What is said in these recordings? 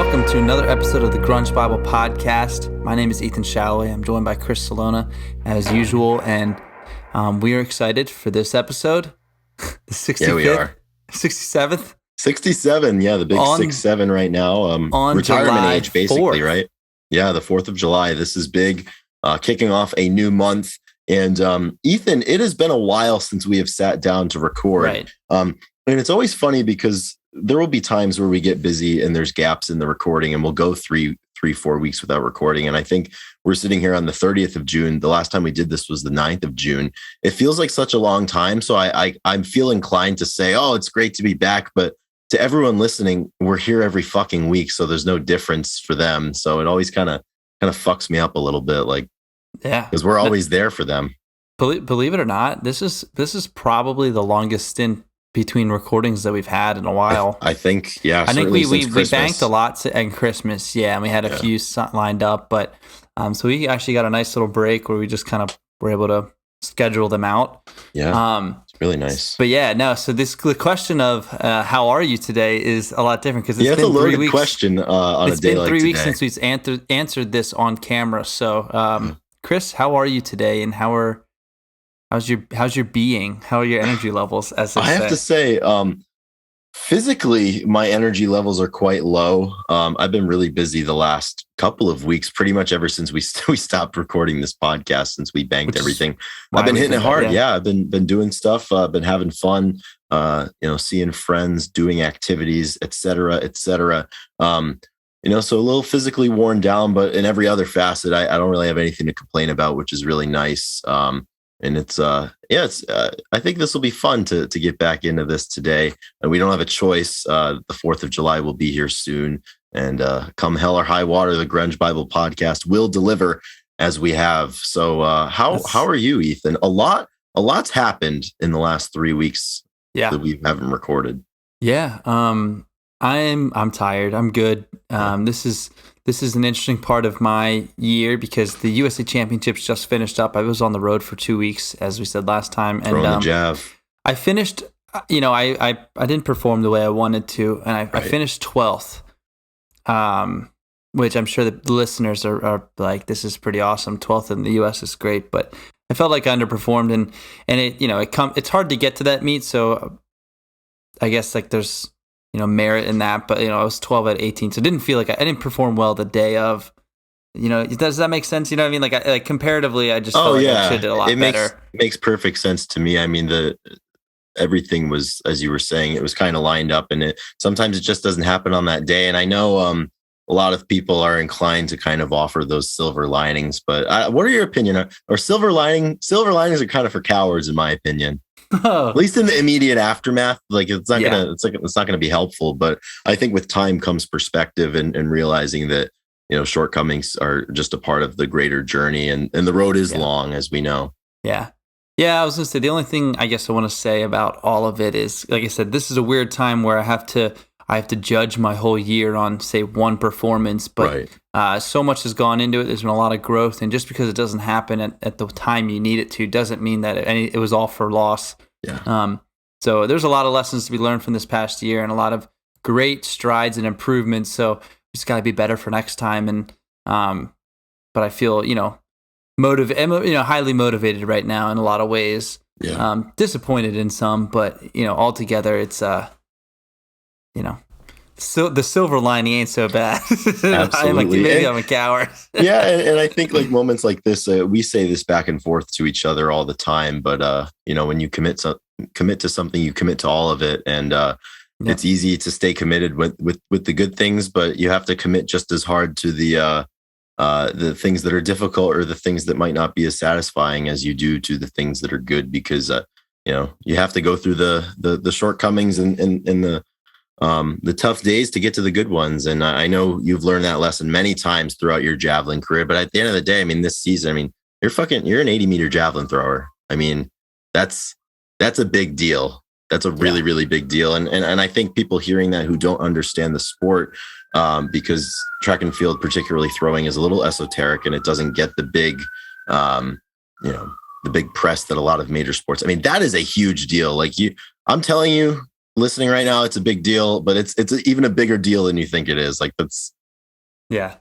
welcome to another episode of the Grunge Bible Podcast. My name is Ethan Shalloway. I'm joined by Chris Salona as usual, and we are excited for this episode, the 65th, yeah, we are. 67th? 67, yeah, the big 6-7 right now. On retirement July age, basically, 4th. right? Yeah, the 4th of July. This is big, kicking off a new month. And Ethan, it has been a while since we have sat down to record. Right. And it's always funny because there will be times where we get busy and there's gaps in the recording and we'll go 4 weeks without recording. And I think we're sitting here on the 30th of June. The last time we did this was the 9th of June. It feels like such a long time. So I'm feel inclined to say, oh, it's great to be back. But to everyone listening, we're here every fucking week. So there's no difference for them. So it always kind of fucks me up a little bit. Like, yeah, because we're always there for them. Believe it or not, this is probably the longest stint between recordings that we've had in a while. I think, yeah. I think we Christmas. banked a lot at Christmas, yeah, and we had a few lined up, but so we actually got a nice little break where we just kind of were able to schedule them out. Yeah, it's really nice. But yeah, no. So the question of how are you today is a lot different because it's been a 3 weeks. Question on a day like today. It's been 3 weeks since we've answered this on camera. So, Chris, how are you today, and how's your being? How are your energy levels? As I have to say, physically, my energy levels are quite low. I've been really busy the last couple of weeks, pretty much ever since we stopped recording this podcast, since we banked everything. I've been hitting it hard. Yeah, I've been doing stuff. Been having fun. Seeing friends, doing activities, etc., etc. So a little physically worn down, but in every other facet, I don't really have anything to complain about, which is really nice. And it's I think this will be fun to get back into this today. And we don't have a choice. The 4th of July will be here soon. And come hell or high water, the Grunge Bible Podcast will deliver as we have. So how are you, Ethan? A lot's happened in the last 3 weeks that we haven't recorded. Yeah. I'm tired. I'm good. This is an interesting part of my year because the USA Championships just finished up. I was on the road for 2 weeks, as we said last time, and the jab. I finished. I didn't perform the way I wanted to, and I finished 12th. Which I'm sure the listeners are like, this is pretty awesome. 12th in the US is great, but I felt like I underperformed, and it's hard to get to that meet. So I guess like there's merit in that, but I was 12 at 18, so it didn't feel like I didn't perform well the day of. Does that make sense? You know what I mean? Like comparatively, I just felt like I should did a lot better. Makes perfect sense to me. I mean, everything was, as you were saying, it was kind of lined up, and sometimes it just doesn't happen on that day. And I know a lot of people are inclined to kind of offer those silver linings, but what are your opinion? Or silver linings are kind of for cowards, in my opinion. At least in the immediate aftermath, like it's not gonna be helpful. But I think with time comes perspective and realizing that shortcomings are just a part of the greater journey, and the road is long, as we know. Yeah. I was gonna say the only thing I guess I want to say about all of it is, like I said, this is a weird time where I have to judge my whole year on, say, one performance, but so much has gone into it. There's been a lot of growth, and just because it doesn't happen at the time you need it to doesn't mean that it was all for loss. Yeah. So there's a lot of lessons to be learned from this past year, and a lot of great strides and improvements. So we just got to be better for next time. And but I feel highly motivated right now in a lot of ways. Yeah. Disappointed in some, but altogether it's so the silver lining ain't so bad. Absolutely. Maybe I'm a coward. Yeah, and I think like moments like this, we say this back and forth to each other all the time. But when you commit to something, you commit to all of it, and it's easy to stay committed with the good things, but you have to commit just as hard to the things that are difficult, or the things that might not be as satisfying as you do to the things that are good, because you have to go through the shortcomings and the tough days to get to the good ones. And I know you've learned that lesson many times throughout your javelin career, but at the end of the day, I mean, this season, I mean, you're an 80-meter javelin thrower. I mean, that's a big deal. That's a really, really big deal. And I think people hearing that who don't understand the sport, because track and field, particularly throwing, is a little esoteric, and it doesn't get the big, the big press that a lot of major sports. I mean, that is a huge deal. Like I'm telling you, listening right now, it's a big deal, but it's even a bigger deal than you think it is. Like yeah,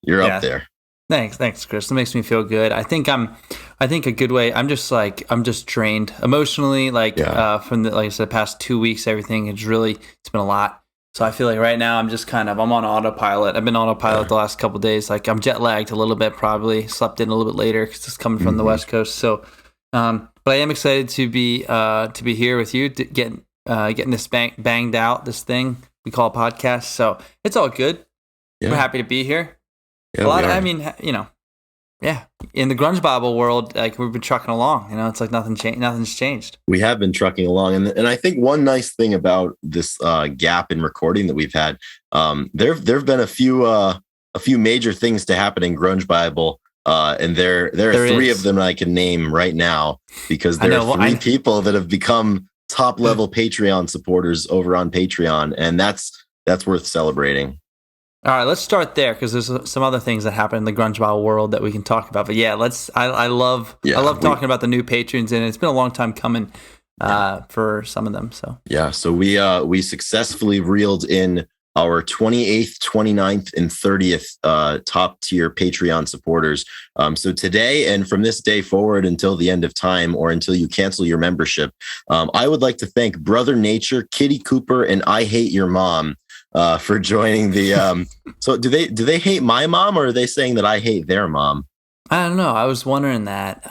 you're up there. Thanks, Chris. That makes me feel good. I think a good way. I'm just drained emotionally. From the, like I said, past 2 weeks, everything it's been a lot. So I feel like right now I'm on autopilot. I've been on autopilot the last couple of days. Like I'm jet lagged a little bit, probably slept in a little bit later because it's coming from the West Coast. So, but I am excited to be here with you, getting this banged out, this thing we call a podcast. So it's all good. Yeah. We're happy to be here. Yeah, in the grunge Bible world, like we've been trucking along. It's like nothing's changed. We have been trucking along, and I think one nice thing about this gap in recording that we've had, there've been a few major things to happen in grunge Bible, and there are three of them I can name right now because there are three people that have become top level Patreon supporters over on Patreon, and that's worth celebrating. All right, let's start there because there's some other things that happen in the grunge Bible world that we can talk about. But yeah, I love talking about the new patrons, and it's been a long time coming for some of them. So so we successfully reeled in our 28th, 29th, and 30th top tier Patreon supporters. So today and from this day forward until the end of time or until you cancel your membership, I would like to thank Brother Nature, Kitty Cooper, and I Hate Your Mom. For joining the so do they hate my mom or are they saying that I hate their mom? I don't know. I was wondering that.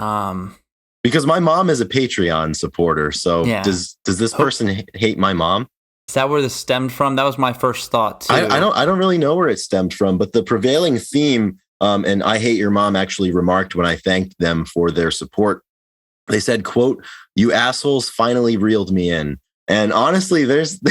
Because my mom is a Patreon supporter. So does this person hate my mom? Is that where this stemmed from? That was my first thought too. I don't really know where it stemmed from, but the prevailing theme, and I Hate Your Mom actually remarked when I thanked them for their support. They said, quote, "You assholes finally reeled me in." And honestly, there's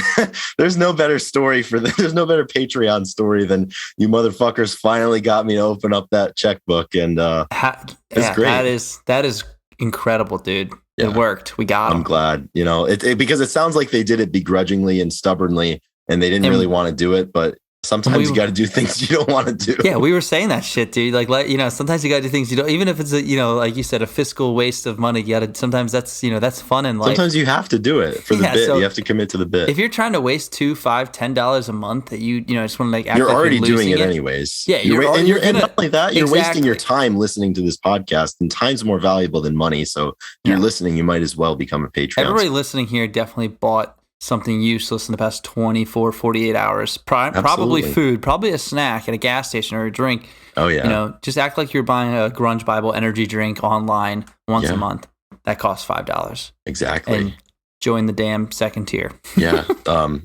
no better story there's no better Patreon story than you motherfuckers finally got me to open up that checkbook. And it's great. That is incredible, dude. Yeah. It worked. We got 'em. I'm glad, because it sounds like they did it begrudgingly and stubbornly and they didn't really want to do it. But sometimes you got to do things you don't want to do. Yeah, we were saying that shit, dude. Like sometimes you got to do things you don't, even if it's like you said, a fiscal waste of money. You got to. Sometimes that's fun in life. Sometimes you have to do it for the bit. So you have to commit to the bit. If you're trying to waste $2, $5, $10 a month, that you just want to act you're like already you're doing it anyways. Yeah, and not only that, you're wasting your time listening to this podcast, and time's more valuable than money. So if you're listening, you might as well become a Patreon. Everybody listening here definitely bought something useless in the past 24, 48 hours. Probably food, probably a snack at a gas station or a drink. Oh, yeah. Just act like you're buying a Grunge Bible energy drink online once a month. That costs $5. Exactly. And join the damn second tier. Yeah.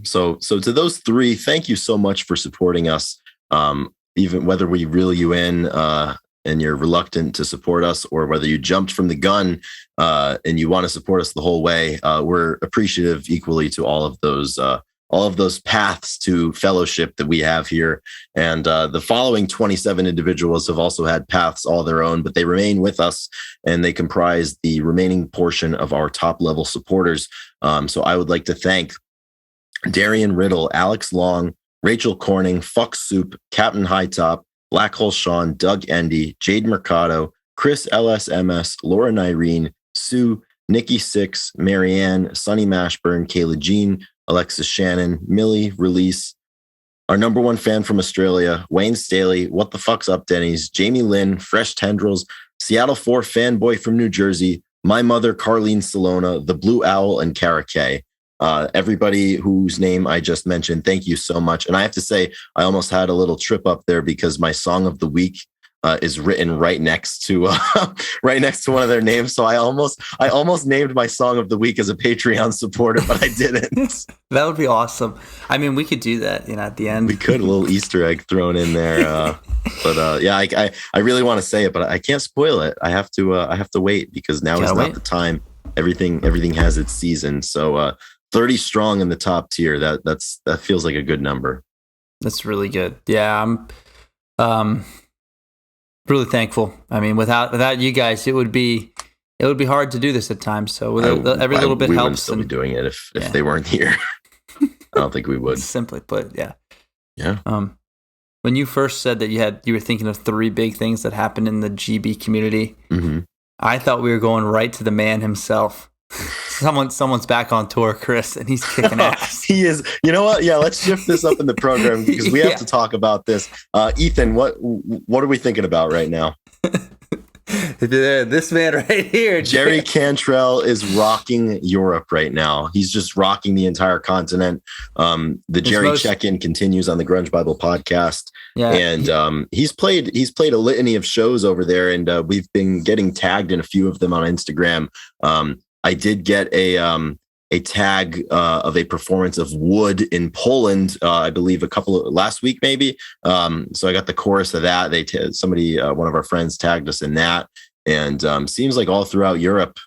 So to those three, thank you so much for supporting us. Even whether we reel you in and you're reluctant to support us, or whether you jumped from the gun and you want to support us the whole way, we're appreciative equally to all of those paths to fellowship that we have here. And the following 27 individuals have also had paths all their own, but they remain with us and they comprise the remaining portion of our top level supporters. So I would like to thank Darian Riddle, Alex Long, Rachel Corning, Fuck Soup, Captain Hightop, Black Hole Sean, Doug Endy, Jade Mercado, Chris LSMS, Laura Nyreen, Sue, Nikki Six, Marianne, Sunny Mashburn, Kayla Jean, Alexis Shannon, Millie, Release, our number one fan from Australia, Wayne Staley, What the Fuck's Up Denny's, Jamie Lynn, Fresh Tendrils, Seattle 4 fanboy from New Jersey, my mother, Carlene Salona, The Blue Owl, and Kara K. Everybody whose name I just mentioned, thank you so much. And I have to say, I almost had a little trip up there because my song of the week is written right next to one of their names. So I almost named my song of the week as a Patreon supporter, but I didn't. That would be awesome. I mean, we could do that, at the end. We could, a little Easter egg thrown in there. But I really want to say it, but I can't spoil it. I have to wait because now is not the time. Everything has its season. So 30 strong in the top tier. That feels like a good number. That's really good. Yeah, I'm really thankful. I mean, without you guys, it would be hard to do this at times. So every little bit we helps. Wouldn't still be doing it if they weren't here. I don't think we would. Simply put, yeah. Yeah. When you first said that you were thinking of 3 big things that happened in the GB community, I thought we were going right to the man himself. Someone's back on tour, Chris, and he's kicking ass. He is. You know what? Yeah, let's shift this up in the program because we have to talk about this. Ethan, what are we thinking about right now? This man right here, Jerry Cantrell, is rocking Europe right now. He's just rocking the entire continent. The Jerry check-in continues on the Grunge Bible podcast. Yeah. And he's played a litany of shows over there, and we've been getting tagged in a few of them on Instagram. I did get a tag of a performance of Wood in Poland, I believe last week, maybe. So I got the chorus of that. One of our friends tagged us in that. And seems like all throughout Europe,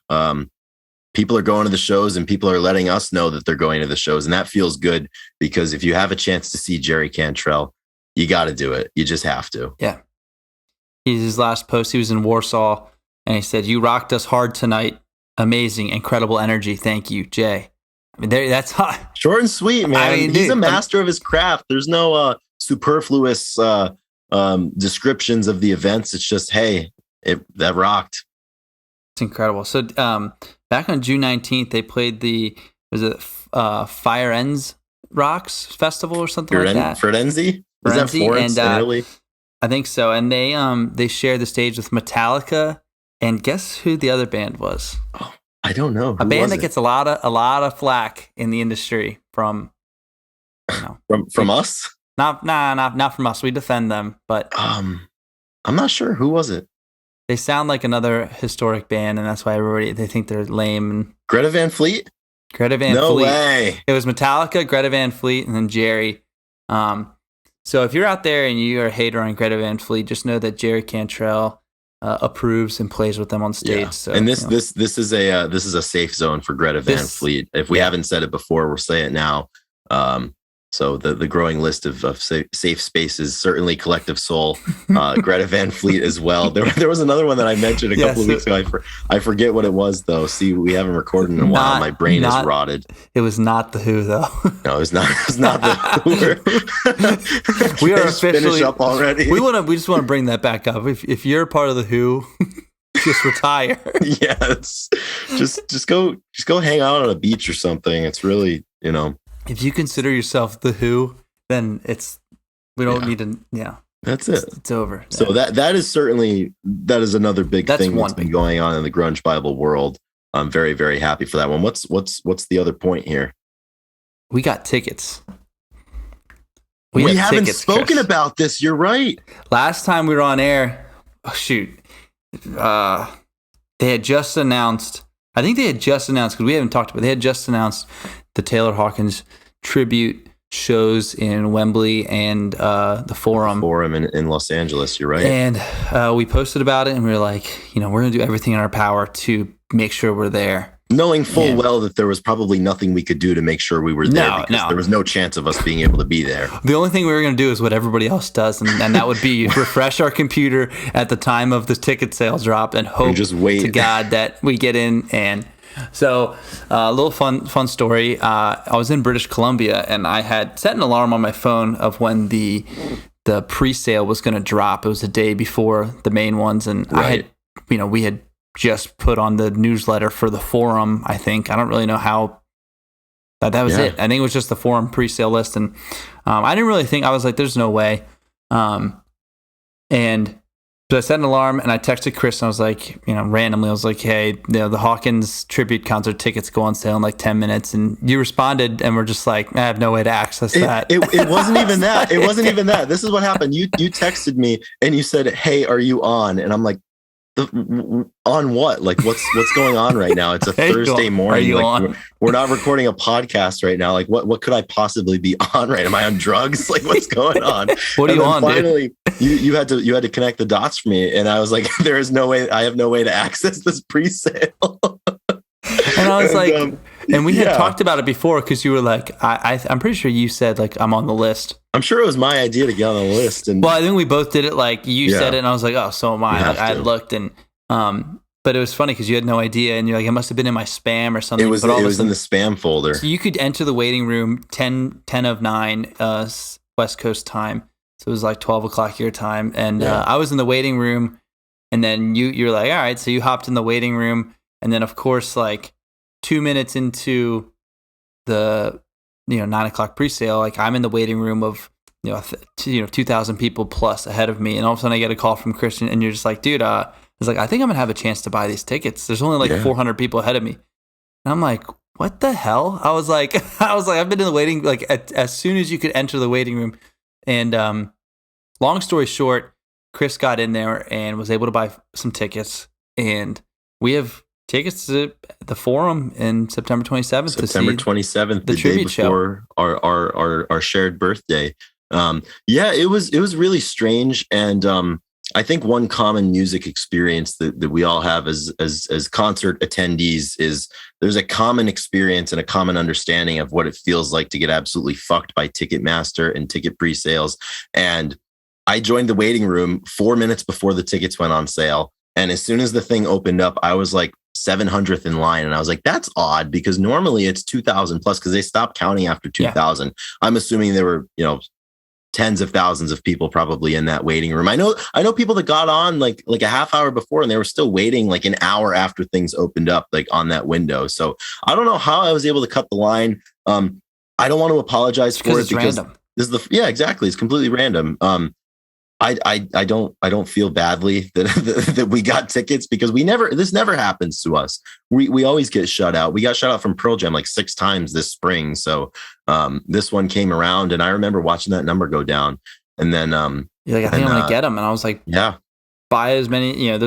people are going to the shows and people are letting us know that they're going to the shows. And that feels good because if you have a chance to see Jerry Cantrell, you got to do it. You just have to. Yeah. His last post, he was in Warsaw and he said, "You rocked us hard tonight. Amazing, incredible energy. Thank you, Jay." I mean, that's hot. Short and sweet, man. I mean, he's a master of his craft. There's no superfluous descriptions of the events. It's just, hey, that rocked. It's incredible. So back on June 19th, they played Fire Ends Rocks Festival or something like that. Firenze? Is that Florence in Italy? I think so. And they shared the stage with Metallica. And guess who the other band was? Oh, I don't know. A band that gets a lot of flack in the industry from from us. Not from us. We defend them, but I'm not sure. Who was it? They sound like another historic band, and that's why they think they're lame. Greta Van Fleet. No way. It was Metallica, Greta Van Fleet, and then Jerry. So if you're out there and you are a hater on Greta Van Fleet, just know that Jerry Cantrell approves and plays with them on stage. Yeah. So, and this is a safe zone for Greta Van Fleet. If we haven't said it before, we'll say it now. So the growing list of safe spaces, certainly Collective Soul, Greta Van Fleet as well. There was another one that I mentioned a couple of weeks ago. I forget what it was though. See, we haven't recorded in a while. My brain is rotted. It was not the Who though. No, it was not the Who. We are officially finish up already. We just want to bring that back up. If you're a part of the Who, just retire. Yes, just go hang out on a beach or something. It's really, If you consider yourself the Who, then we don't need to. Yeah, that's it. It's over. So that is another big thing that's been going on in the Grunge Bible world. I'm very, very happy for that one. What's the other point here? We got tickets. We haven't spoken about this. You're right. Last time we were on air, they had just announced. I think they had just announced because we haven't talked about it. They had just announced the Taylor Hawkins Tribute shows in Wembley and the Forum. Forum in Los Angeles, you're right. And we posted about it and we were like, we're going to do everything in our power to make sure we're there. Knowing full well that there was probably nothing we could do to make sure we were there because there was no chance of us being able to be there. The only thing we were going to do is what everybody else does, and that would be refresh our computer at the time of the ticket sales drop and hope to God that we get in. And so a little fun story. I was in British Columbia, and I had set an alarm on my phone of when the pre-sale was going to drop. It was the day before the main ones, and we had just put on the newsletter for the Forum. I think I don't really know how that was it. I think it was just the Forum pre-sale list, and I didn't really think. I was like, "There's no way." And so I set an alarm, and I texted Chris, and I was like, randomly, I was like, "Hey, the Hawkins Tribute Concert tickets go on sale in like 10 minutes," and you responded, and we're just like, "I have no way to access that." It wasn't even that. It wasn't even that. This is what happened. You texted me, and you said, "Hey, are you on?" And I'm like, on what? Like what's going on right now? It's a Thursday morning. Are you on? We're not recording a podcast right now. Like what could I possibly be on right? Am I on drugs? Like what's going on? What are you on? Finally, dude? you had to connect the dots for me, and I was like, there is no way. I have no way to access this pre-sale. And I was like, and we had talked about it before because you were like, I'm pretty sure you said like I'm on the list. I'm sure it was my idea to get on the list. And well, I think we both did it. Like you said it, and I was like, oh, so am I. Like, I looked, and but it was funny because you had no idea, and you're like, it must have been in my spam or something. It was in the spam folder. So you could enter the waiting room 10 of 9 West Coast time. So it was like 12 o'clock your time, and I was in the waiting room, and then you're like, all right. So you hopped in the waiting room, and then of course like 2 minutes into the 9:00 pre-sale, like I'm in the waiting room of 2,000 people plus ahead of me, and all of a sudden I get a call from Christian, and you're just like, dude, it's like, I think I'm gonna have a chance to buy these tickets. There's only like 400 people ahead of me, and I'm like, what the hell? I was like, I've been in the waiting, like as soon as you could enter the waiting room, and long story short, Chris got in there and was able to buy some tickets, and we have tickets to the Forum in September 27th. September 27th, the day before our shared birthday. It was really strange, and I think one common music experience that we all have as concert attendees is there's a common experience and a common understanding of what it feels like to get absolutely fucked by Ticketmaster and ticket pre-sales. And I joined the waiting room 4 minutes before the tickets went on sale. And as soon as the thing opened up, I was like 700th in line. And I was like, that's odd, because normally it's 2,000 plus, because they stopped counting after 2,000. Yeah. I'm assuming there were, tens of thousands of people probably in that waiting room. I know people that got on like a half hour before, and they were still waiting like an hour after things opened up, like on that window. So I don't know how I was able to cut the line. I don't want to apologize for it, because random. This is exactly. It's completely random. I don't feel badly that we got tickets, because this never happens to us. We always get shut out. We got shut out from Pearl Jam like 6 times this spring. So this one came around, and I remember watching that number go down, and then you're like, I think I'm gonna get them, and I was like, yeah, buy as many. It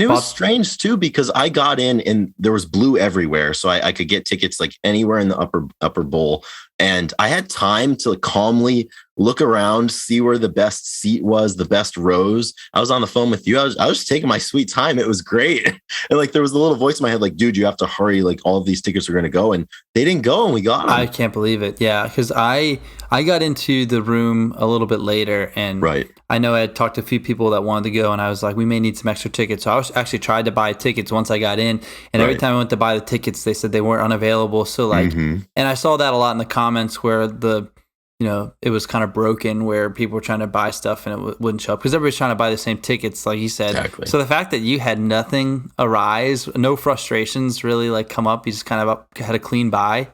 was strange too, because I got in and there was blue everywhere, so I could get tickets like anywhere in the upper bowl, and I had time to calmly look around, see where the best seat was, the best rows. I was on the phone with you. I was just taking my sweet time. It was great. And like, there was a little voice in my head, like, dude, you have to hurry. Like, all of these tickets are going to go, and they didn't go, and we got them. I can't believe it. Yeah. Cause I got into the room a little bit later, and right. I know I had talked to a few people that wanted to go, and I was like, we may need some extra tickets. So I was actually tried to buy tickets once I got in, and every time I went to buy the tickets, they said they weren't unavailable. So like, and I saw that a lot in the comments where it was kind of broken, where people were trying to buy stuff and it wouldn't show up because everybody's trying to buy the same tickets, like you said. Exactly. So the fact that you had nothing arise, no frustrations really like come up, you just kind of had a clean buy,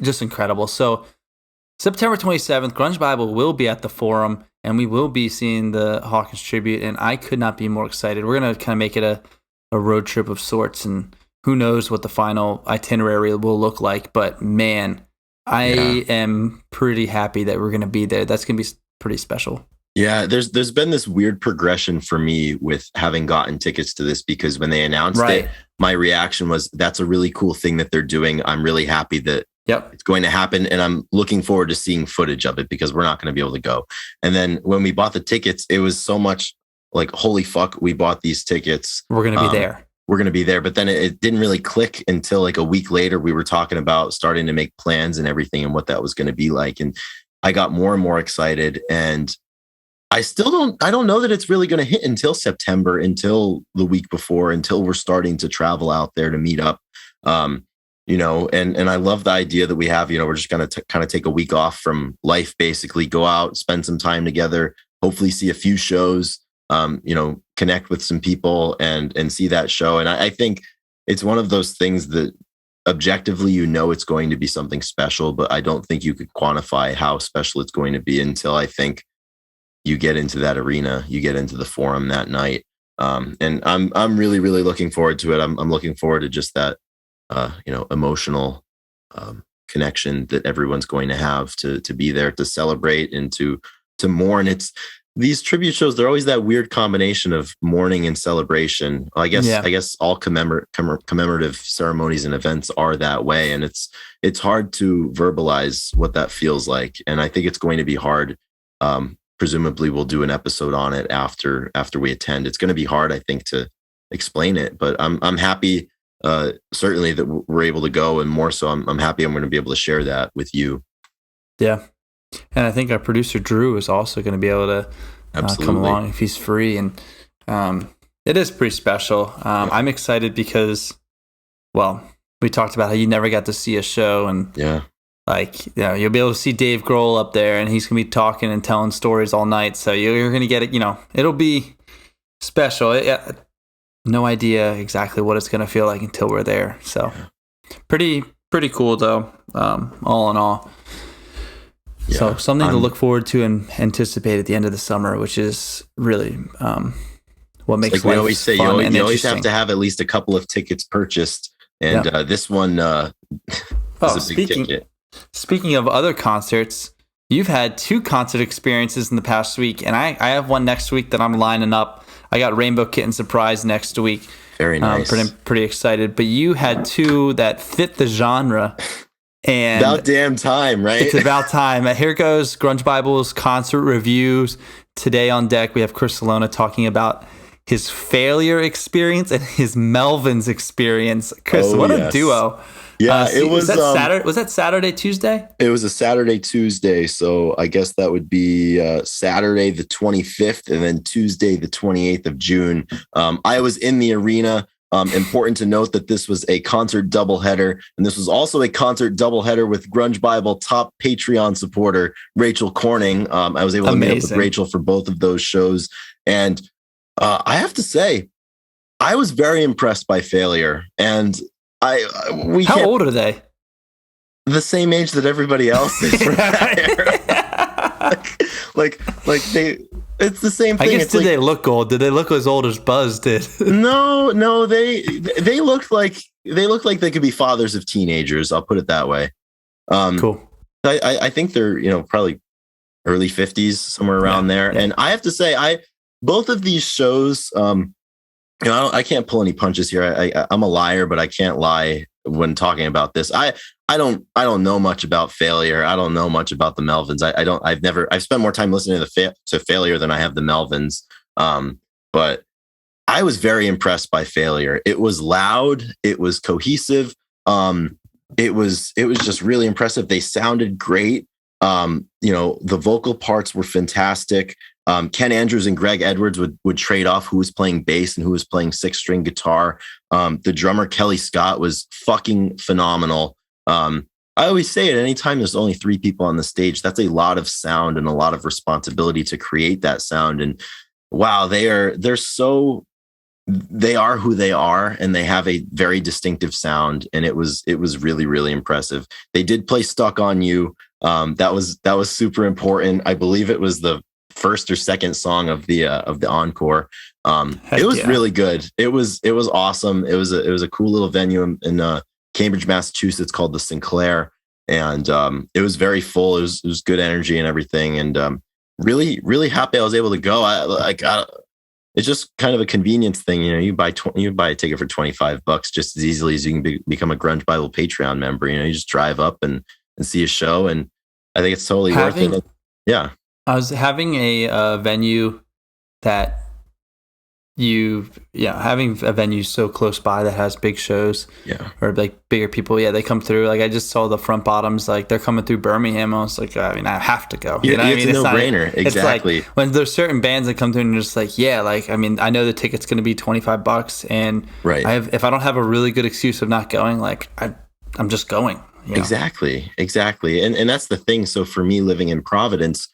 just incredible. So September 27th, Grunge Bible will be at the Forum, and we will be seeing the Hawkins Tribute, and I could not be more excited. We're going to kind of make it a road trip of sorts, and who knows what the final itinerary will look like, but man, I am pretty happy that we're going to be there. That's going to be pretty special. Yeah, there's been this weird progression for me with having gotten tickets to this, because when they announced it, my reaction was, that's a really cool thing that they're doing. I'm really happy that it's going to happen, and I'm looking forward to seeing footage of it, because we're not going to be able to go. And then when we bought the tickets, it was so much like, holy fuck, we bought these tickets. We're going to be there. We're going to be there. But then it didn't really click until like a week later. We were talking about starting to make plans and everything, and what that was going to be like. And I got more and more excited, and I don't know that it's really going to hit until September, until the week before, until we're starting to travel out there to meet up. And I love the idea that we have, we're just going to kind of take a week off from life, basically go out, spend some time together, hopefully see a few shows, connect with some people and see that show. And I think it's one of those things that objectively, it's going to be something special, but I don't think you could quantify how special it's going to be until I think you get into that arena, you get into the Forum that night. And I'm really, really looking forward to it. I'm looking forward to just that, emotional connection that everyone's going to have to be there to celebrate and to mourn. It's these tribute shows, they're always that weird combination of mourning and celebration. I guess all commemorative ceremonies and events are that way. And it's hard to verbalize what that feels like. And I think it's going to be hard. Presumably we'll do an episode on it after we attend. It's going to be hard, I think, to explain it, but I'm happy, certainly that we're able to go, and more so I'm happy I'm going to be able to share that with you. Yeah. And I think our producer Drew is also going to be able to come along if he's free. And it is pretty special. I'm excited because, we talked about how you never got to see a show, and you'll be able to see Dave Grohl up there, and he's going to be talking and telling stories all night. So you're going to get it. It'll be special. no idea exactly what it's going to feel like until we're there. So pretty cool though. All in all. Yeah, so something to look forward to and anticipate at the end of the summer, which is really what makes like we always say. You always have to have at least a couple of tickets purchased, and this one is a big ticket. Speaking of other concerts, you've had 2 concert experiences in the past week, and I have one next week that I'm lining up. I got Rainbow Kitten Surprise next week. Very nice. Pretty excited. But you had 2 that fit the genre. And about damn time, right? It's about time. Here goes Grunge Bible's concert reviews. Today on deck, we have Chris Salona talking about his Failure experience and his Melvins experience. Chris, what a duo. Yeah, it was. Saturday? Was that Saturday, Tuesday? It was a Saturday, Tuesday. So I guess that would be Saturday the 25th and then Tuesday the 28th of June. I was in the arena. Important to note that this was a concert doubleheader, and this was also a concert doubleheader with Grunge Bible top Patreon supporter Rachel Corning. I was able to meet up with Rachel for both of those shows, and I have to say, I was very impressed by Failure. And How old are they? The same age that everybody else is. like they. It's the same thing. I guess they look old? Did they look as old as Buzz did? No, they looked like they could be fathers of teenagers. I'll put it that way. Cool. I think they're probably early 50s, somewhere around there. Yeah. And I have to say, both of these shows, I can't pull any punches here. I'm a liar, but I can't lie when talking about this. I don't know much about Failure. I don't know much about the Melvins. I've spent more time listening to Failure than I have the Melvins. But I was very impressed by Failure. It was loud. It was cohesive. It was just really impressive. They sounded great. The vocal parts were fantastic. Ken Andrews and Greg Edwards would trade off who was playing bass and who was playing 6-string guitar. The drummer Kelly Scott was fucking phenomenal. I always say it, anytime there's only 3 people on the stage, that's a lot of sound and a lot of responsibility to create that sound. And wow, they are who they are, and they have a very distinctive sound. And it was really, really impressive. They did play Stuck on You. That was super important. I believe it was the first or second song of the encore. It was really good. It was awesome. It was a cool little venue in Cambridge, Massachusetts, called the Sinclair, and it was very full. It was good energy and everything, and really, really happy I was able to go. It's just kind of a convenience thing, you buy a ticket for $25 just as easily as you can become a Grunge Bible Patreon member. You just drive up and see a show, and I think it's totally worth it. Yeah. I was having a venue that having a venue so close by that has big shows, or like bigger people, they come through. Like I just saw the Front Bottoms, like they're coming through Birmingham. I was like, I have to go. It's a no-brainer. Exactly. It's like when there's certain bands that come through and you're just like, I know the ticket's going to be $25, and if I don't have a really good excuse of not going, like I'm just going. Exactly. And that's the thing. So for me, living in Providence,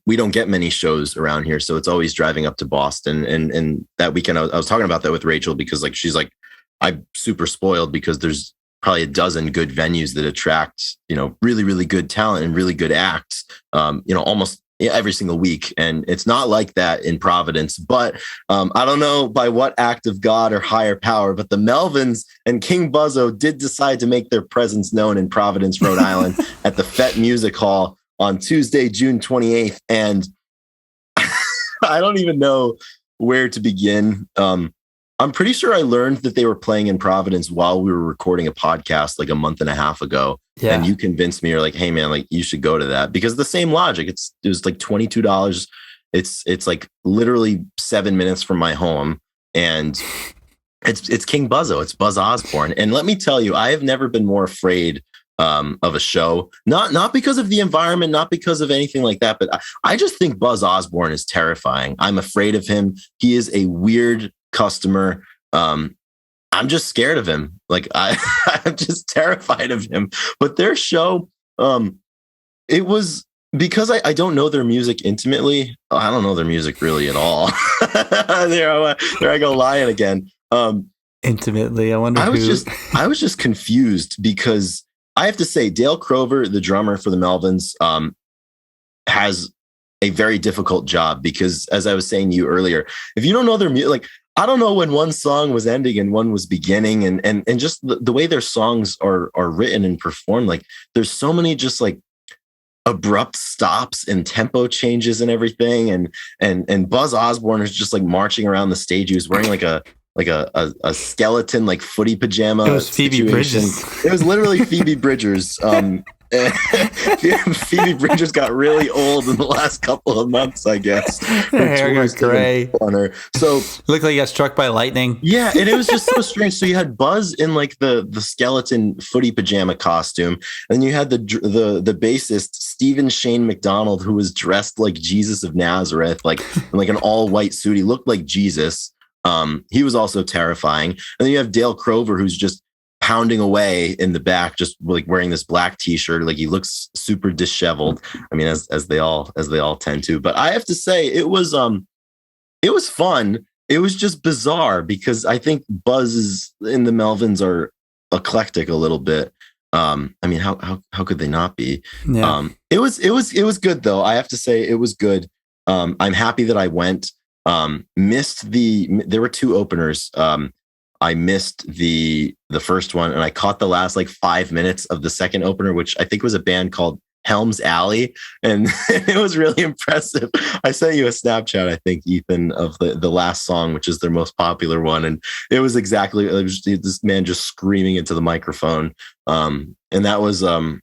we don't get many shows around here. So it's always driving up to Boston. And that weekend, I was talking about that with Rachel, because she's like, I'm super spoiled because there's probably a dozen good venues that attract, really, really good talent and really good acts, almost every single week. And it's not like that in Providence, but I don't know by what act of God or higher power, but the Melvins and King Buzzo did decide to make their presence known in Providence, Rhode Island at the Fett Music Hall on Tuesday, June 28th. And I don't even know where to begin. I'm pretty sure I learned that they were playing in Providence while we were recording a podcast like a month and a half ago. Yeah. And you convinced me, you're like, hey man, like you should go to that, because the same logic, it was like $22. It's like literally 7 minutes from my home, and it's King Buzzo. It's Buzz Osborne. And let me tell you, I have never been more afraid of a show, not because of the environment, not because of anything like that, but I just think Buzz Osborne is terrifying. I'm afraid of him. He is a weird customer. I'm just scared of him. Like I'm just terrified of him. But their show, it was, because I don't know their music intimately. I don't know their music really at all. There I go lying again. Intimately. I wonder I was just confused because I have to say Dale Crover, the drummer for the Melvins, has a very difficult job because, as I was saying to you earlier, if you don't know their music, like I don't know when one song was ending and one was beginning, and just the way their songs are written and performed, like there's so many just like abrupt stops and tempo changes and everything, and Buzz Osborne is just like marching around the stage. He was wearing like a skeleton like footy pajama. It was Phoebe situation. Bridgers. It was literally Phoebe Bridgers. Phoebe Bridgers got really old in the last couple of months, I guess. Her hair got gray on her. So looked like he got struck by lightning. Yeah, and it was just so strange. So you had Buzz in like the skeleton footy pajama costume, and you had the bassist Stephen Shane McDonald, who was dressed like Jesus of Nazareth, like in like an all white suit. He looked like Jesus. He was also terrifying. And then you have Dale Crover, who's just pounding away in the back, just like wearing this black t-shirt. Like he looks super disheveled. I mean, as they all tend to. But I have to say, it was fun. It was just bizarre because I think Buzz's in the Melvins are eclectic a little bit. I mean, how could they not be? Yeah. It was good though. I have to say it was good. I'm happy that I went. There were two openers. I missed the first one, and I caught the last like 5 minutes of the second opener, which I think was a band called Helm's Alley, and it was really impressive. I sent you a Snapchat, I think, Ethan, of the last song, which is their most popular one, and it was this man just screaming into the microphone, and that was a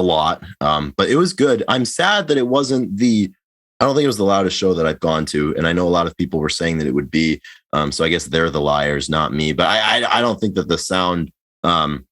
lot, but it was good. I'm sad that it wasn't I don't think it was the loudest show that I've gone to, and I know a lot of people were saying that it would be. So I guess they're the liars, not me. But I don't think that the sound and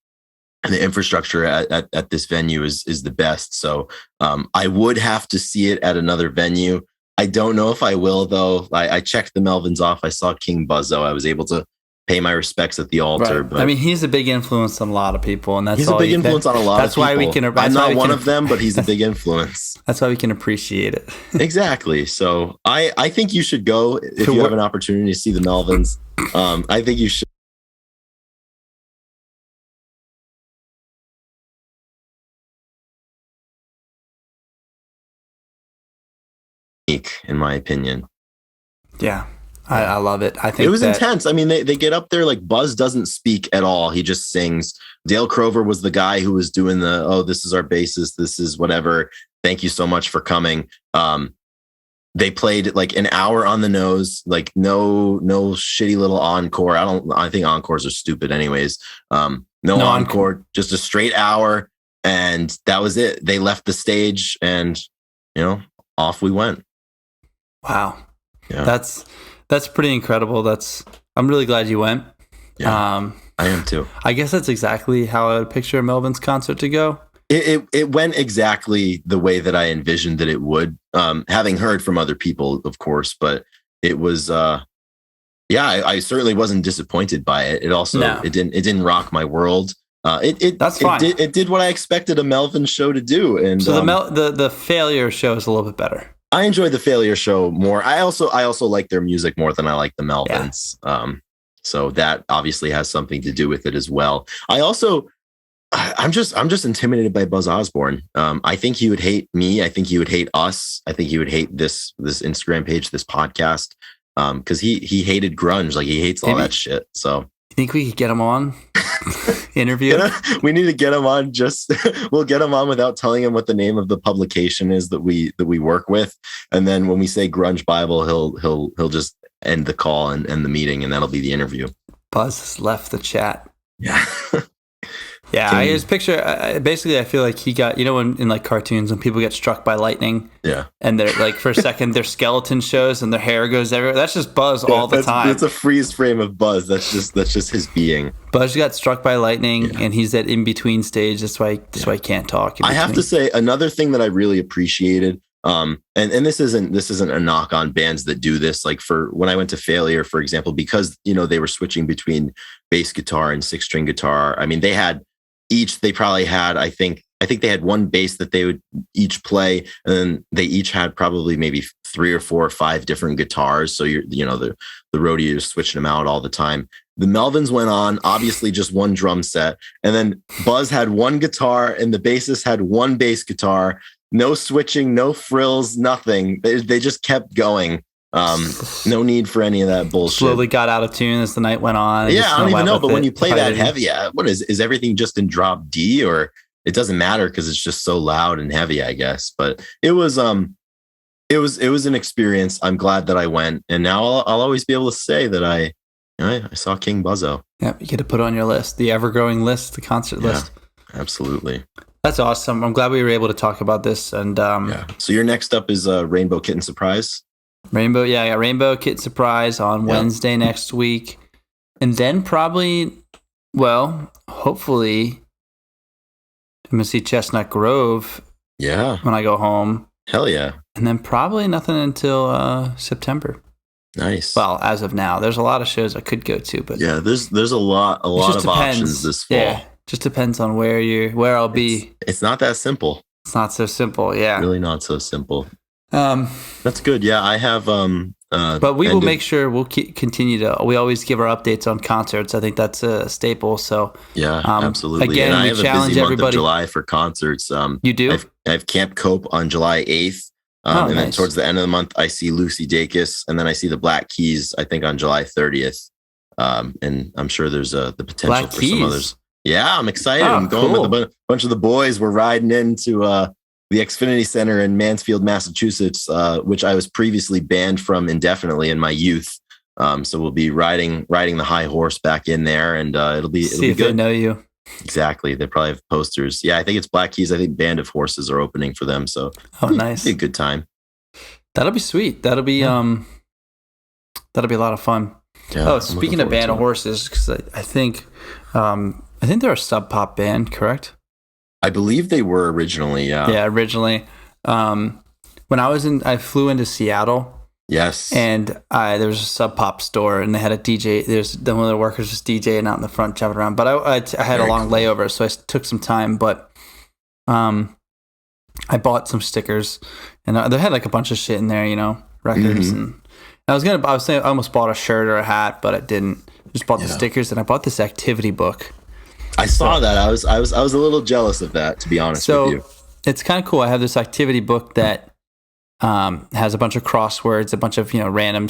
the infrastructure at this venue is the best. So I would have to see it at another venue. I don't know if I will though. I checked the Melvins off. I saw King Buzzo. I was able to pay my respects at the altar. Right. But I mean, he's a big influence on a lot of people, and he's a big influence on a lot of people. That's why we can. I'm not one of them, but he's a big influence. That's why we can appreciate it. Exactly. So I think you should go if you have an opportunity to see the Melvins. I think you should. In my opinion. Yeah. I love it. I think it was intense. I mean, they get up there, like Buzz doesn't speak at all. He just sings. Dale Crover was the guy who was doing this is our bassist. This is whatever. Thank you so much for coming. They played like an hour on the nose, like no shitty little encore. I think encores are stupid anyways. No encore, just a straight hour. And that was it. They left the stage and, off we went. Wow. Yeah. That's pretty incredible. I'm really glad you went. Yeah, I am too. I guess that's exactly how I would picture a Melvins concert to go. It went exactly the way that I envisioned that it would. Having heard from other people, of course, but it was. I certainly wasn't disappointed by it. It also it didn't rock my world. That's fine. It did what I expected a Melvins show to do. And so the failure show is a little bit better. I enjoyed the failure show more. I also like their music more than I like the Melvins. Yeah. So that obviously has something to do with it as well. I'm just intimidated by Buzz Osborne. I think he would hate me. I think he would hate us. I think he would hate this Instagram page, this podcast, because he hated grunge. Like he hates all that shit. So you think we could get him on? Interview? We need to get him on. We'll get him on without telling him what the name of the publication is that we work with, and then when we say Grunge Bible, he'll just end the call and end the meeting, and that'll be the interview. Buzz has left the chat. Yeah. Yeah, I just picture. Basically, I feel like he got, in like cartoons when people get struck by lightning. Yeah, and they're like for a second their skeleton shows and their hair goes everywhere. That's just Buzz all the time. It's a freeze frame of Buzz. That's just his being. Buzz got struck by lightning, and he's at in between stage. That's why he can't talk. I have to say another thing that I really appreciated. And this isn't a knock on bands that do this. Like for when I went to Failure, for example, because they were switching between bass guitar and 6-string guitar. I mean, they probably had, I think they had one bass that they would each play, and then they each had probably maybe 3 or 4 or 5 different guitars. So the roadie is switching them out all the time. The Melvins went on, obviously just one drum set. And then Buzz had one guitar and the bassist had one bass guitar. No switching, no frills, nothing. They just kept going. No need for any of that bullshit. Slowly got out of tune as the night went on. Yeah, I don't even know. But when you play that heavy, what is everything just in drop D, or it doesn't matter because it's just so loud and heavy, I guess. But it was an experience. I'm glad that I went, and now I'll always be able to say that I saw King Buzzo. Yeah, you get to put it on your list, the ever-growing list, the concert list. Absolutely. That's awesome. I'm glad we were able to talk about this. And So your next up is Rainbow Kitten Surprise. Rainbow Kitten Surprise on Wednesday next week, and then probably, hopefully, I'm gonna see Chestnut Grove. Yeah. When I go home. Hell yeah. And then probably nothing until September. Nice. Well, as of now, there's a lot of shows I could go to, but yeah, there's a lot of options this fall. Yeah, just depends on where I'll be. It's not that simple. It's not so simple. Yeah, really not so simple. That's good. Yeah, I have. But we will make sure we'll continue to. We always give our updates on concerts. I think that's a staple. So yeah, absolutely. Again, and I we have challenge a busy everybody. Month of July for concerts. You do? I have Camp Cope on July 8th. And then towards the end of the month, I see Lucy Dacus, and then I see the Black Keys, I think, on July 30th. And I'm sure there's the potential Black for Keys. some others. Yeah, I'm excited. Oh, I'm going with a bunch of the boys. We're riding into the Xfinity Center in Mansfield, Massachusetts, which I was previously banned from indefinitely in my youth. So we'll be riding the high horse back in there, and it'll be see if good. They know you. Exactly. They probably have posters. Yeah, I think it's Black Keys. I think Band of Horses are opening for them. So nice. It'll be a good time. That'll be sweet. That'll be a lot of fun. Yeah, speaking of Band of Horses, because I think they're a sub pop band, correct? I believe they were originally. Yeah. Yeah, originally. When I flew into Seattle. Yes. And there was a Sub Pop store, and they had a DJ. There's one of the workers just DJing out in the front, jumping around. But I had a long layover, so I took some time. But I bought some stickers, and they had like a bunch of shit in there, records. Mm-hmm. And I was saying I almost bought a shirt or a hat, but I didn't. Just bought the stickers, and I bought this activity book. I saw that. I was a little jealous of that, to be honest with you. It's kind of cool. I have this activity book that has a bunch of crosswords, a bunch of random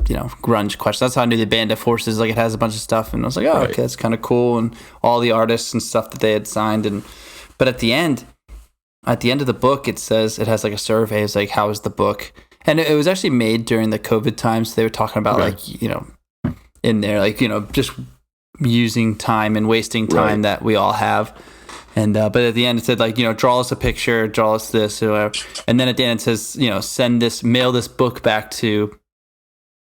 grunge questions. That's how I knew the Band of Horses. Like, it has a bunch of stuff, and I was like, okay, that's kind of cool, and all the artists and stuff that they had signed. But at the end of the book, it says it has like a survey. It's like, how is the book? And it was actually made during the COVID times. So they were talking about in there just using time and wasting time that we all have. And but at the end it said draw us a picture, draw us this or whatever. And then at the end it says mail this book back to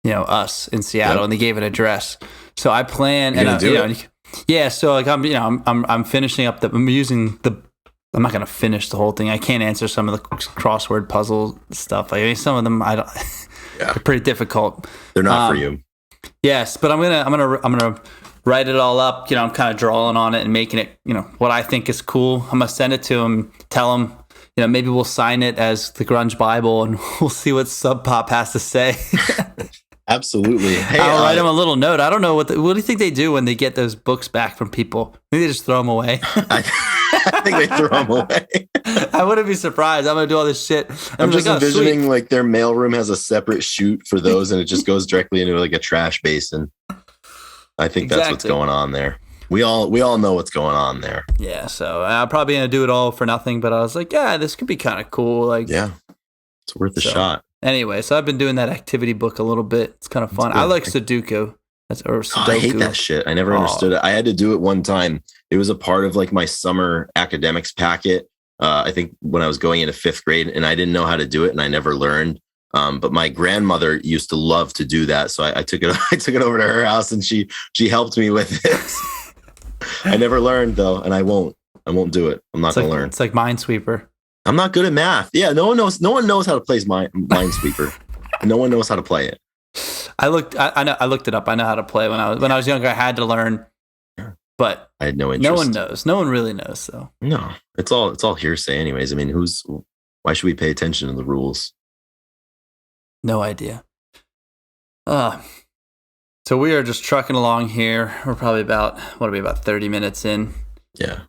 us in Seattle, and they gave an address. So I plan so I'm finishing up I'm not going to finish the whole thing. I can't answer some of the crossword puzzle stuff. Some of them they're pretty difficult. They're not for you. Yes, but I'm gonna write it all up. I'm kind of drawing on it and making it, what I think is cool. I'm gonna send it to him, tell him, maybe we'll sign it as the Grunge Bible, and we'll see what Sub Pop has to say. Absolutely. Hey, I'll write him a little note. I don't know what do you think they do when they get those books back from people? Maybe they just throw them away. I think they throw them away. I wouldn't be surprised. I'm gonna do all this shit. I'm just envisioning like their mailroom has a separate chute for those, and it just goes directly into like a trash basin. I think that's what's going on there. We all know what's going on there. Yeah, so I'm probably gonna do it all for nothing, but I was like, yeah, this could be kind of cool. Like, yeah, it's worth a shot. Anyway, so I've been doing that activity book a little bit. It's kind of fun. I like Sudoku. I hate that shit. I never understood it. I had to do it one time. It was a part of like my summer academics packet. I think when I was going into 5th grade, and I didn't know how to do it, and I never learned. But my grandmother used to love to do that, so I took it. I took it over to her house, and she helped me with it. I never learned though, and I won't do it. I'm not going to learn. It's like Minesweeper. I'm not good at math. Yeah, no one knows how to play Minesweeper. No one knows how to play it. I looked it up. I know how to play. When I was younger, I had to learn, but I had no interest. No one knows. No one really knows. So no, it's all hearsay, anyways. I mean, why should we pay attention to the rules? No idea. So we are just trucking along here. We're probably about 30 minutes in. Yeah.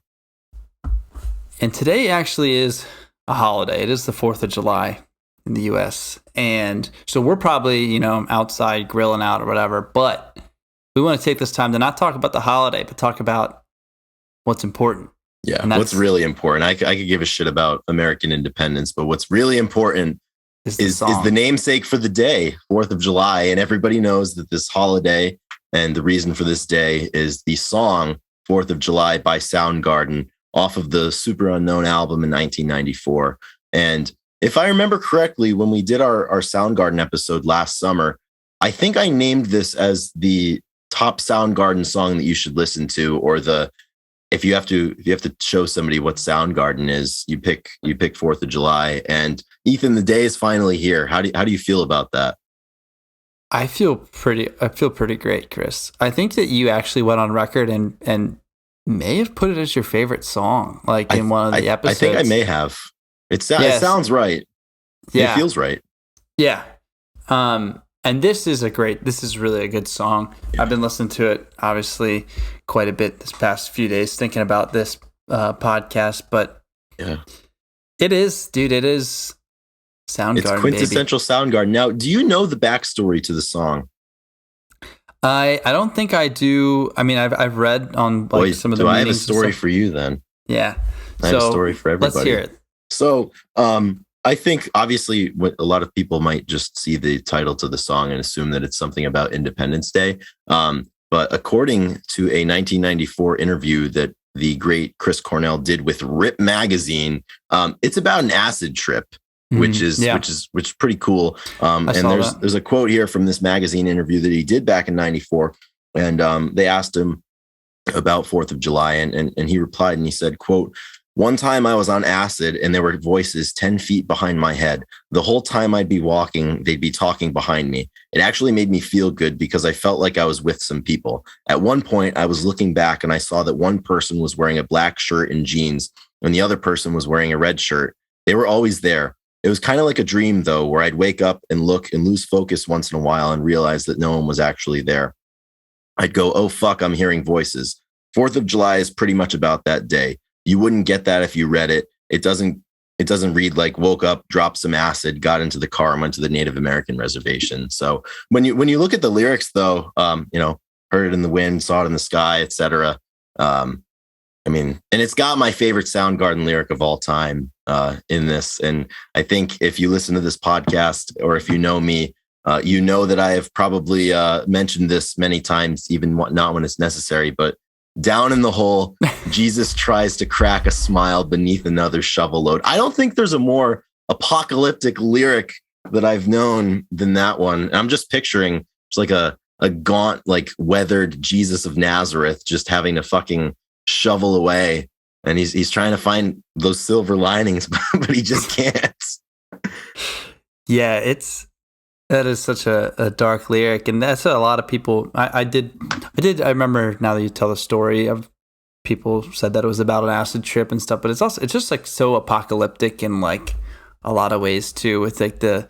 And today actually is a holiday. It is the 4th of July in the US. And so we're probably, outside grilling out or whatever, but we want to take this time to not talk about the holiday, but talk about what's important. Yeah. What's really important. I could give a shit about American independence, but what's really important is the namesake for the day, 4th of July. And everybody knows that this holiday and the reason for this day is the song 4th of July by Soundgarden off of the Super Unknown album in 1994. And if I remember correctly, when we did our Soundgarden episode last summer, I think I named this as the top Soundgarden song that you should listen to, or if you have to show somebody what Soundgarden is, you pick 4th of July. And Ethan, the day is finally here. How do you feel about that? I feel pretty great, Chris. I think that you actually went on record and may have put it as your favorite song, like in one of the episodes. I think I may have. It sounds right. Yeah. It feels right. Yeah. And this is really a good song. Yeah. I've been listening to it obviously quite a bit this past few days, thinking about this podcast, but yeah, it is Soundgarden. It's quintessential baby. Soundgarden. Now, do you know the backstory to the song? I don't think I do. I mean, I've read on some of the. Do I have a story for you then? Yeah, I have a story for everybody. Let's hear it. So, I think obviously what a lot of people might just see the title to the song and assume that it's something about Independence Day. But according to a 1994 interview that the great Chris Cornell did with Rip Magazine, it's about an acid trip, which is pretty cool. And there's a quote here from this magazine interview that he did back in 94. And they asked him about 4th of July and he replied and he said, quote, "One time I was on acid and there were voices 10 feet behind my head. The whole time I'd be walking, they'd be talking behind me. It actually made me feel good because I felt like I was with some people. At one point, I was looking back and I saw that one person was wearing a black shirt and jeans and the other person was wearing a red shirt. They were always there. It was kind of like a dream, though, where I'd wake up and look and lose focus once in a while and realize that no one was actually there. I'd go, oh, fuck, I'm hearing voices. 4th of July is pretty much about that day. You wouldn't get that if you read it. It doesn't read like woke up, dropped some acid, got into the car and went to the Native American reservation. So when you look at the lyrics, though, heard it in the wind, saw it in the sky, etc. And it's got my favorite Soundgarden lyric of all time in this. And I think if you listen to this podcast or if you know me, you know that I have probably mentioned this many times, even not when it's necessary, but down in the hole, Jesus tries to crack a smile beneath another shovel load. I don't think there's a more apocalyptic lyric that I've known than that one. And I'm just picturing it's like a gaunt, like weathered Jesus of Nazareth just having to fucking shovel away. And he's trying to find those silver linings, but he just can't. Yeah, that is such a dark lyric, and that's a lot of people. I remember now that you tell the story of people said that it was about an acid trip and stuff, but it's just like so apocalyptic in like a lot of ways too. With like the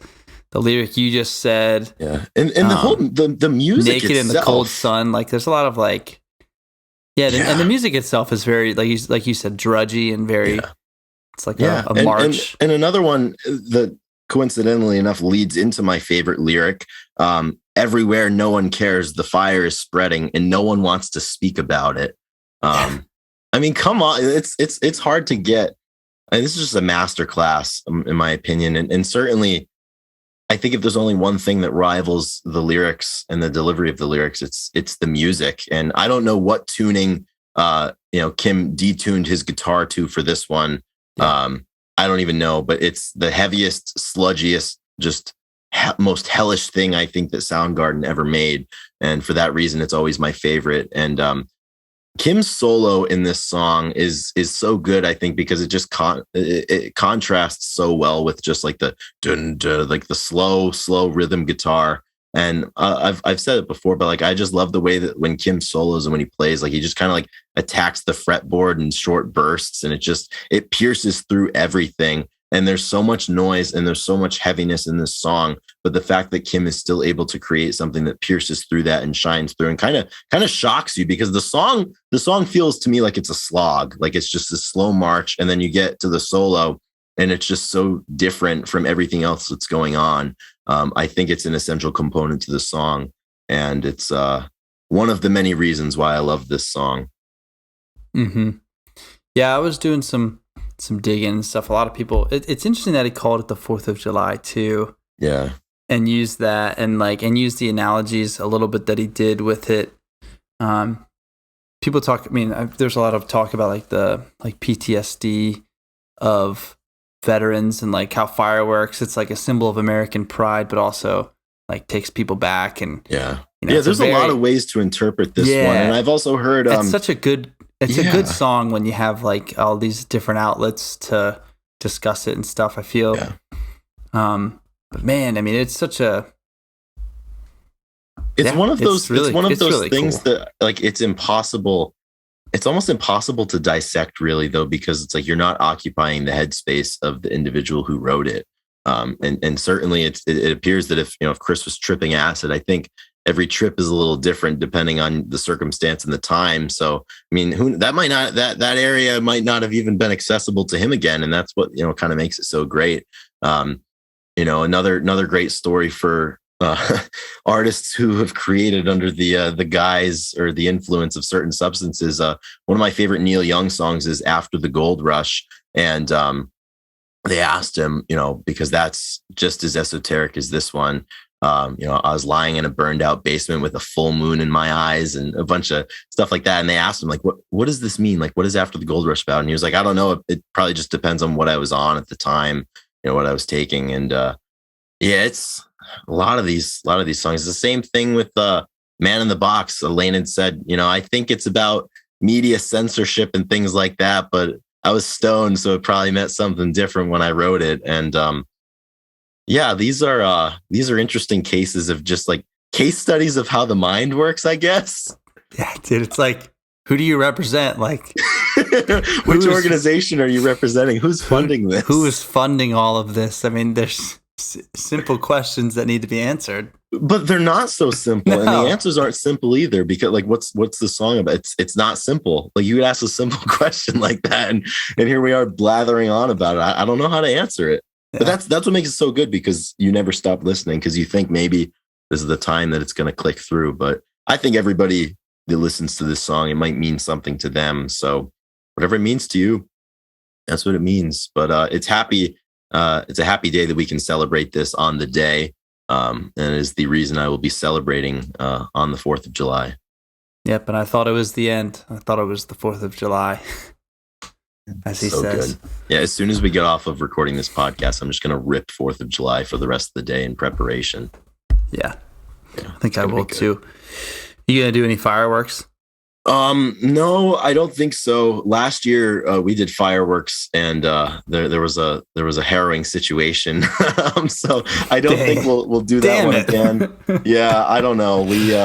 lyric you just said, yeah, and the whole the music naked itself. in the cold sun, like there's a lot of like, and the music itself is very like you said, drudgy and very. Yeah. It's like a march. And another one that coincidentally enough leads into my favorite lyric. Everywhere no one cares, the fire is spreading and no one wants to speak about it. Come on, it's hard to get. This is just a masterclass in my opinion. And certainly I think if there's only one thing that rivals the lyrics and the delivery of the lyrics, it's the music. And I don't know what tuning Kim detuned his guitar to for this one. I don't even know, but it's the heaviest, sludgiest, just most hellish thing I think that Soundgarden ever made. And for that reason, it's always my favorite. And Kim's solo in this song is so good, I think, because it just it contrasts so well with just like the dun, dun, like the slow rhythm guitar. And I've said it before, but like I just love the way that when Kim solos and when he plays, like he just kind of like attacks the fretboard in short bursts, and it pierces through everything. And there's so much noise and there's so much heaviness in this song, but the fact that Kim is still able to create something that pierces through that and shines through and kind of shocks you, because the song feels to me like it's a slog, like it's just a slow march, and then you get to the solo and it's just so different from everything else that's going on. I think it's an essential component to the song, and it's one of the many reasons why I love this song. Mm-hmm. Yeah, I was doing some digging and stuff. A lot of people, it's interesting that he called it the 4th of July too. Yeah. And used that and use the analogies a little bit that he did with it. People talk, I mean, there's a lot of talk about like the PTSD of veterans and like how fireworks, it's like a symbol of American pride, but also like takes people back. And yeah, you know, there's a lot of ways to interpret this one. And I've also heard it's such a good, it's a good song when you have like all these different outlets to discuss it and stuff, I feel. But man, I mean, it's such a, it's one of those, really, it's one of those really things cool. that like, it's impossible. It's almost impossible to dissect really though, because it's like, you're not occupying the headspace of the individual who wrote it. And certainly it appears that if Chris was tripping acid, I think every trip is a little different depending on the circumstance and the time. So, I mean, that area might not have even been accessible to him again. And that's what, kind of makes it so great. Another great story for artists who have created under the guise or the influence of certain substances. One of my favorite Neil Young songs is After the Gold Rush. And they asked him, because that's just as esoteric as this one. I was lying in a burned out basement with a full moon in my eyes and a bunch of stuff like that. And they asked him, like, what does this mean? Like, what is After the Gold Rush about? And he was like, I don't know. It probably just depends on what I was on at the time, what I was taking. And it's a lot of these songs. The same thing with Man in the Box. Elaine had said, I think it's about media censorship and things like that, but I was stoned, so it probably meant something different when I wrote it. And these are interesting cases of just like case studies of how the mind works, I guess. Yeah, dude, it's like, who do you represent? Like, which organization are you representing? Who's funding this? Who is funding all of this? I mean, there's simple questions that need to be answered, but they're not so simple. And the answers aren't simple either, because like, what's the song about? It's not simple. Like, you would ask a simple question like that, and here we are blathering on about it. I don't know how to answer it. But that's what makes it so good, because you never stop listening, because you think maybe this is the time that it's going to click through. But I think everybody that listens to this song, it might mean something to them. So whatever it means to you, that's what it means. But it's a happy day that we can celebrate this on the day. And it is the reason I will be celebrating on the 4th of July. Yep, and I thought it was the end. I thought it was the 4th of July. As he says. Good. Yeah, as soon as we get off of recording this podcast, I'm just going to rip 4th of July for the rest of the day in preparation. Yeah, I think I will too. You going to do any fireworks? No, I don't think so. Last year we did fireworks, and there was a harrowing situation. So I don't think we'll do that one again. Yeah, I don't know. We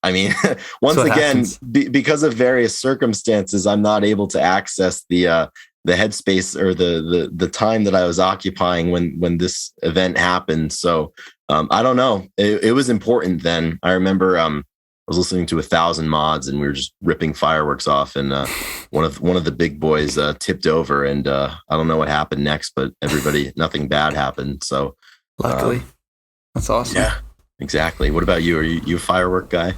I mean, once again, because of various circumstances, I'm not able to access the headspace or the time that I was occupying when this event happened. So I don't know. It was important then. I remember I was listening to 1,000 Mods, and we were just ripping fireworks off, and one of the big boys tipped over, and I don't know what happened next, but nothing bad happened. So luckily, that's awesome. Yeah, exactly. What about you? Are you a firework guy?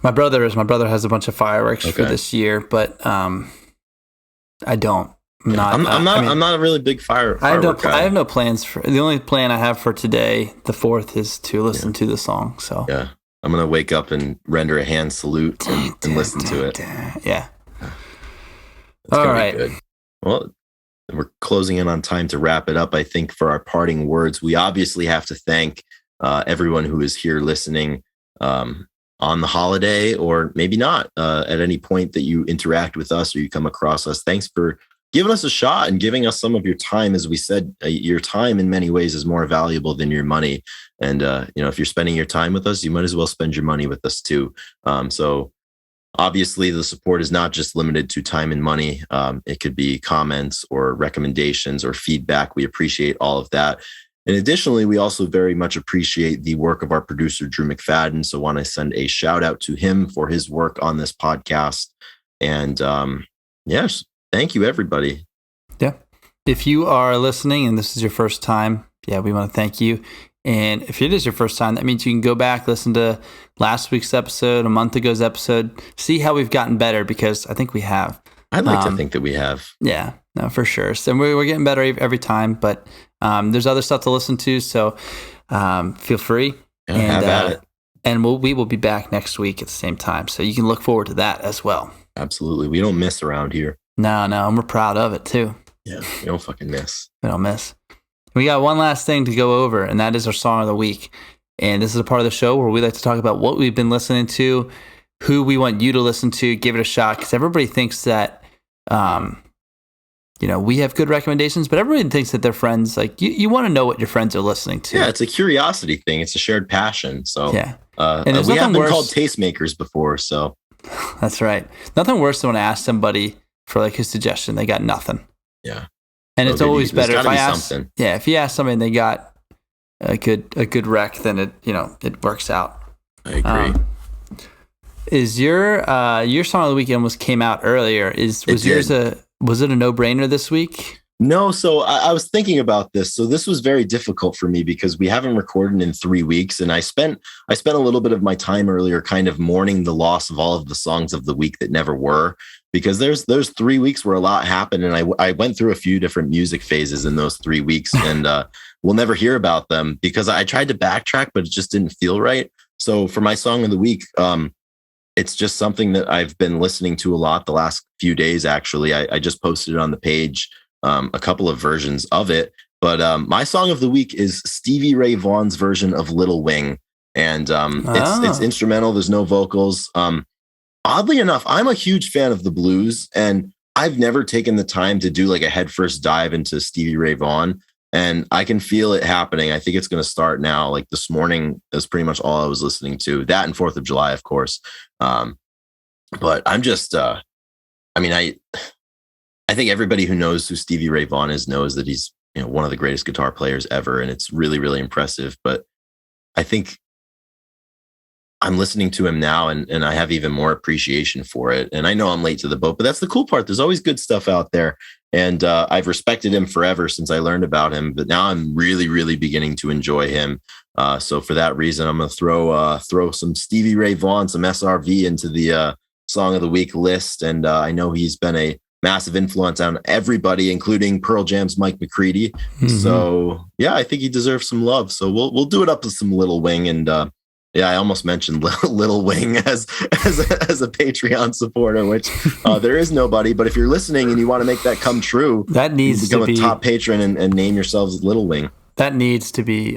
My brother is. My brother has a bunch of fireworks for this year, but I don't. I'm not a really big firework guy. I have no plans for. The only plan I have for today, the 4th, is to listen to the song. So yeah, I'm gonna wake up and render a hand salute and listen to it. Yeah. All right. Good. Well, we're closing in on time to wrap it up. I think for our parting words, we obviously have to thank everyone who is here listening on the holiday, or maybe not, at any point that you interact with us or you come across us. Thanks for giving us a shot and giving us some of your time. As we said, your time in many ways is more valuable than your money. And, if you're spending your time with us, you might as well spend your money with us too. So obviously the support is not just limited to time and money. It could be comments or recommendations or feedback. We appreciate all of that. And additionally, we also very much appreciate the work of our producer, Drew McFadden. So want to send a shout out to him for his work on this podcast. And yes, thank you, everybody. Yeah. If you are listening and this is your first time, we want to thank you. And if it is your first time, that means you can go back, listen to last week's episode, a month ago's episode, see how we've gotten better, because I think we have. I'd like to think that we have. Yeah, no, for sure. So we're getting better every time, but there's other stuff to listen to. So feel free. Have at it. And we will be back next week at the same time. So you can look forward to that as well. Absolutely. We don't miss around here. No, and we're proud of it too. Yeah, we don't fucking miss. We don't miss. We got one last thing to go over, and that is our song of the week. And this is a part of the show where we like to talk about what we've been listening to, who we want you to listen to, give it a shot, because everybody thinks that, we have good recommendations, but everybody thinks that their friends, like, you want to know what your friends are listening to. Yeah, it's a curiosity thing. It's a shared passion. So yeah, and we have been called tastemakers before, so. That's right. Nothing worse than when I ask somebody for like his suggestion, they got nothing. Yeah. And it's always better if I ask. Something. Yeah, if you ask somebody and they got a good rec, then it works out. I agree. Is your song of the week almost came out earlier? Was it a no-brainer this week? No, so I was thinking about this. So this was very difficult for me because we haven't recorded in 3 weeks, and I spent a little bit of my time earlier kind of mourning the loss of all of the songs of the week that never were, because there's 3 weeks where a lot happened, and I went through a few different music phases in those 3 weeks, and we'll never hear about them because I tried to backtrack, but it just didn't feel right. So for my song of the week, it's just something that I've been listening to a lot the last few days. Actually, I just posted it on the page. A couple of versions of it, but my song of the week is Stevie Ray Vaughan's version of Little Wing, and it's instrumental. There's no vocals. Oddly enough, I'm a huge fan of the blues, and I've never taken the time to do like a headfirst dive into Stevie Ray Vaughan, and I can feel it happening. I think it's going to start now. Like this morning, that's pretty much all I was listening to. That and 4th of July, of course. But I'm just, I think everybody who knows who Stevie Ray Vaughan is knows that he's, one of the greatest guitar players ever. And it's really, really impressive. But I think I'm listening to him now and I have even more appreciation for it. And I know I'm late to the boat, but that's the cool part. There's always good stuff out there. And I've respected him forever since I learned about him. But now I'm really, really beginning to enjoy him. So for that reason, I'm going to throw some Stevie Ray Vaughan, some SRV into the Song of the Week list. And I know he's been a massive influence on everybody, including Pearl Jam's Mike McCready. Mm-hmm. So yeah, I think he deserves some love. So we'll do it up with some Little Wing. And I almost mentioned Little Wing as a Patreon supporter, which there is nobody. But if you're listening and you want to make that come true, that needs to become a top patron and name yourselves Little Wing. That needs to be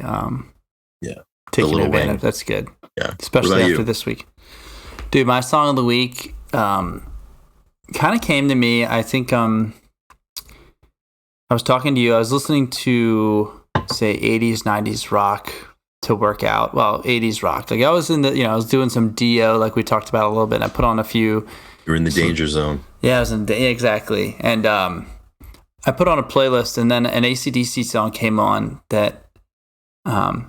taken advantage of. That's good. Yeah, especially after this week, dude. My song of the week kind of came to me. I think I was talking to you. I was listening to say 80s, 90s rock to work out. Well, 80s rock. Like I was I was doing some Dio, like we talked about a little bit. And I put on a few. You're in the danger zone. Yeah, I was exactly. And I put on a playlist, and then an AC/DC song came on that I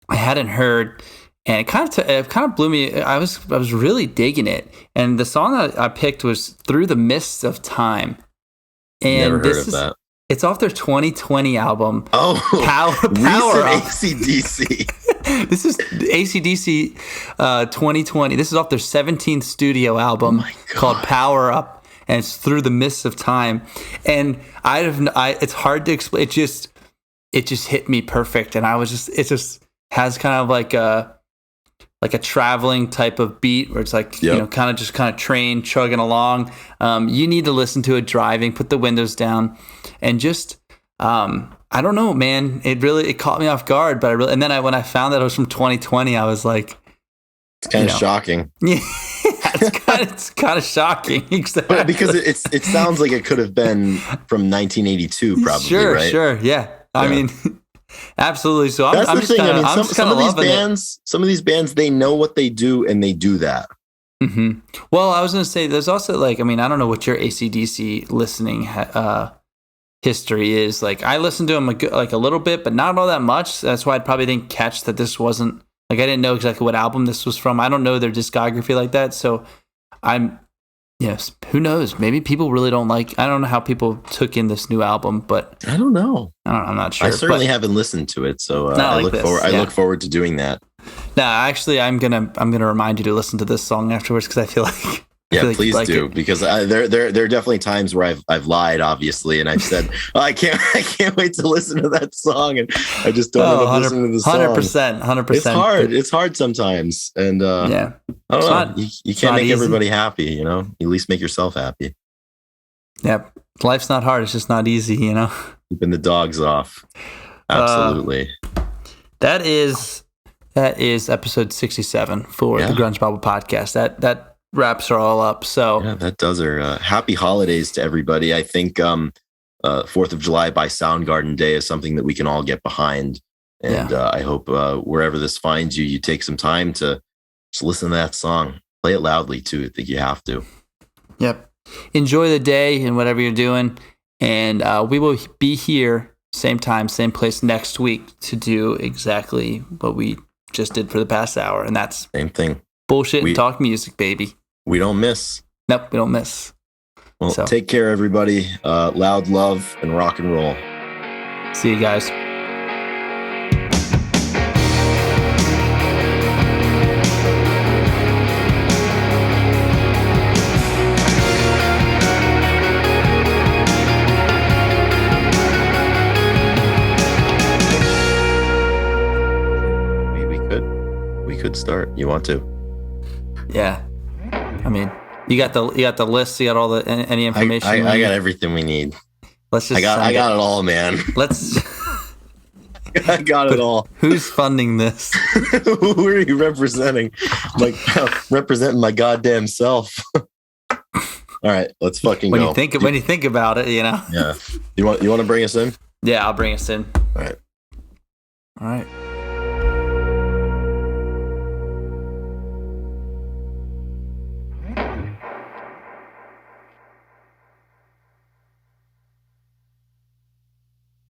hadn't heard. And it kind of blew me. I was really digging it. And the song that I picked was Through the Mists of Time. And never heard of that. It's off their 2020 album. Oh, Power Up. AC/DC. This is AC/DC 2020. This is off their 17th studio album called Power Up, and it's Through the Mists of Time. And it's hard to explain. It just hit me perfect, and it just has kind of like a traveling type of beat where it's like, kind of train chugging along. You need to listen to it driving, put the windows down, and just, I don't know, man, it caught me off guard, but and then when I found that it was from 2020, I was like, it's kind of shocking. Yeah, it's kind of shocking. Exactly. But because it sounds like it could have been from 1982, probably, right? Sure. Yeah. I mean, absolutely. So I'm just kind of some of these bands, they know what they do and they do that. Mm-hmm. Well, I was going to say there's also I don't know what your AC/DC listening history is. Like I listened to him like a little bit, but not all that much. That's why I probably didn't catch that this wasn't like I didn't know exactly what album this was from. I don't know their discography like that, so yes, who knows? Maybe people really don't like. I don't know how people took in this new album, but I don't know. I'm not sure. I certainly haven't listened to it, so I look forward to doing that. No, actually, I'm gonna remind you to listen to this song afterwards because I feel like. Please do, because there are definitely times where I've lied, obviously, and I've said, I can't wait to listen to that song, and I just don't end up listening to the song. 100%. It's hard sometimes, and I don't know. You can't make everybody happy, you know. At least make yourself happy. Yeah, life's not hard. It's just not easy, you know. Keeping the dogs off. Absolutely. That is episode 67 for the Grunge Bible podcast. That wraps are all up. So yeah, that does her. Happy holidays to everybody. I think 4th of July by Soundgarden Day is something that we can all get behind. And I hope wherever this finds you, you take some time to just listen to that song. Play it loudly too. I think you have to. Yep. Enjoy the day and whatever you're doing. And we will be here same time, same place next week to do exactly what we just did for the past hour. And that's same thing. Bullshit and talk music, baby. We don't miss. Nope, we don't miss. Well, take care, everybody. Loud love and rock and roll. See you guys. We could start. You want to? Yeah. I mean, you got the list. You got all the any information. I got everything we need. Let's just. I got it all, man. Let's. I got it all. Who's funding this? Who are you representing? Like representing my goddamn self. All right, let's fucking go. When you think about it, you know. Yeah. You want to bring us in? Yeah, I'll bring us in. All right. All right.